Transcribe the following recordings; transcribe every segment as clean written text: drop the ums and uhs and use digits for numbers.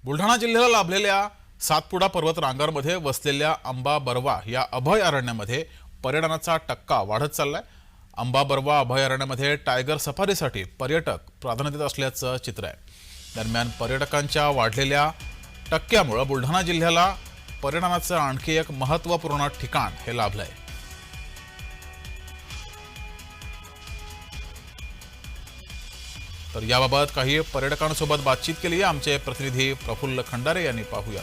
बुलढाणा जिल्ह्याला लाभलेल्या सातपुडा पर्वत रांगांमध्ये वसलेल्या अंबा बरवा या अभयारण्यामध्ये पर्यटनाचा टक्का वाढत चाललाय। अंबा बरवा अभयारण्यामध्ये टायगर सफारीसाठी पर्यटक प्राधान्य देत असल्याचं चित्र आहे। दरम्यान पर्यटकांच्या वाढलेल्या टक्क्यामुळे बुलढाणा जिल्ह्याला पर्यटनाचं आणखी एक महत्त्वपूर्ण ठिकाण हे लाभलंय। तर याबाबत काही पर्यटकांसोबत बातचीत केली आहे आमचे प्रतिनिधी प्रफुल्ल खंडारे यांनी। पाहूया।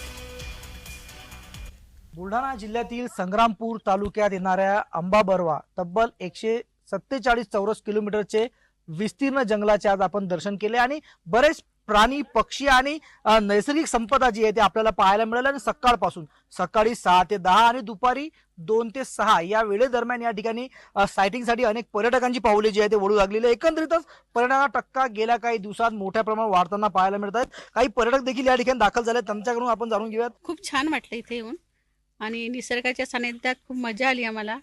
बुलढाणा जिल्ह्यातील संग्रामपूर तालुक्यात येणाऱ्या अंबा बरवा तब्बल 147 चौरस किलोमीटरचे विस्तीर्ण जंगलाचे आज आपण दर्शन केले आणि बरेच प्राणी पक्षी आणि नैसर्गिक संपदा जी आहे ते आपल्याला पाहायला मिळाली। आणि सकाळपासून सकाळी 6 ते 10 आणि दुपारी 2 ते 6 या वेळेदरम्यान या ठिकाणी सायटिंगसाठी अनेक पर्यटकांची पावले जी आहे ते वळू लागलेली आहे। एकंदरीतच पर्यटनाचा टक्का गेल्या काही दिवसात मोठ्या प्रमाणात वाढताना पाहायला मिळत आहेत। काही पर्यटक देखील या ठिकाणी दाखल झाले, त्यांच्याकडून आपण जाणून घेऊयात। खूप छान वाटलं इथे येऊन आणि निसर्गाच्या सानिध्यात खूप मजा आली आम्हाला।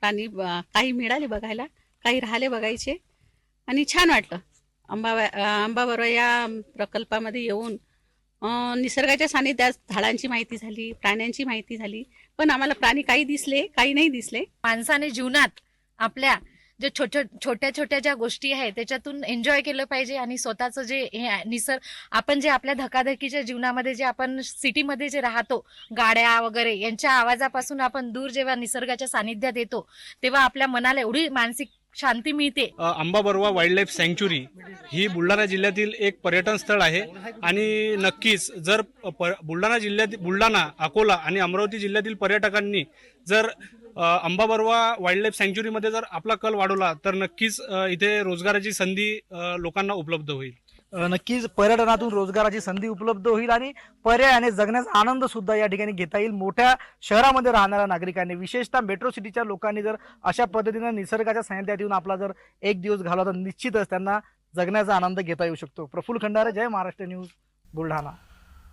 प्राणी काही मिळाले बघायला, काही राहिले बघायचे आणि छान वाटलं। अंबा बरवा या प्रकल्पामध्ये येऊन निसर्गाच्या सानिध्यात झाडांची माहिती झाली, प्राण्यांची माहिती झाली, पण आम्हाला प्राणी काही दिसले, काही नाही दिसले। माणसाने जीवनात आपल्या जे छोट्या छोट्या ज्या गोष्टी आहेत त्याच्यातून एन्जॉय केलं पाहिजे आणि स्वतःचं जे आपण जे आपल्या धकाधकीच्या जीवनामध्ये जे आपण सिटीमध्ये जे राहतो, गाड्या वगैरे यांच्या आवाजापासून आपण दूर जेव्हा निसर्गाच्या सानिध्यात येतो तेव्हा आपल्या मनाला एवढी मानसिक शांती मिळते। अंबा बरवा वाईल्ड लाईफ सँक्च्युरी ही बुलढाणा जिल्ह्यातील एक पर्यटन स्थळ आहे आणि नक्कीच जर बुलढाणा, अकोला आणि अमरावती जिल्ह्यातील पर्यटकांनी जर अंबा बरवा वाईल्ड लाईफ सँक्च्युरीमध्ये जर आपला कल वाढवला तर नक्कीच इथे रोजगाराची संधी लोकांना उपलब्ध होईल। नक्कीच पर्यटनातून रोजगाराची संधी उपलब्ध होईल आणि पर्यायाने जगण्याचा आनंद सुद्धा या ठिकाणी घेता येईल। मोठ्या शहरामध्ये राहणाऱ्या नागरिकांनी, विशेषतः मेट्रो सिटीच्या लोकांनी जर अशा पद्धतीने निसर्गाच्या सानिध्यात येऊन आपला जर एक दिवस घालवला तर निश्चितच त्यांना जगण्याचा आनंद घेता येऊ शकतो। प्रफुल्ल खंडारे, जय महाराष्ट्र न्यूज, बुलढाणा।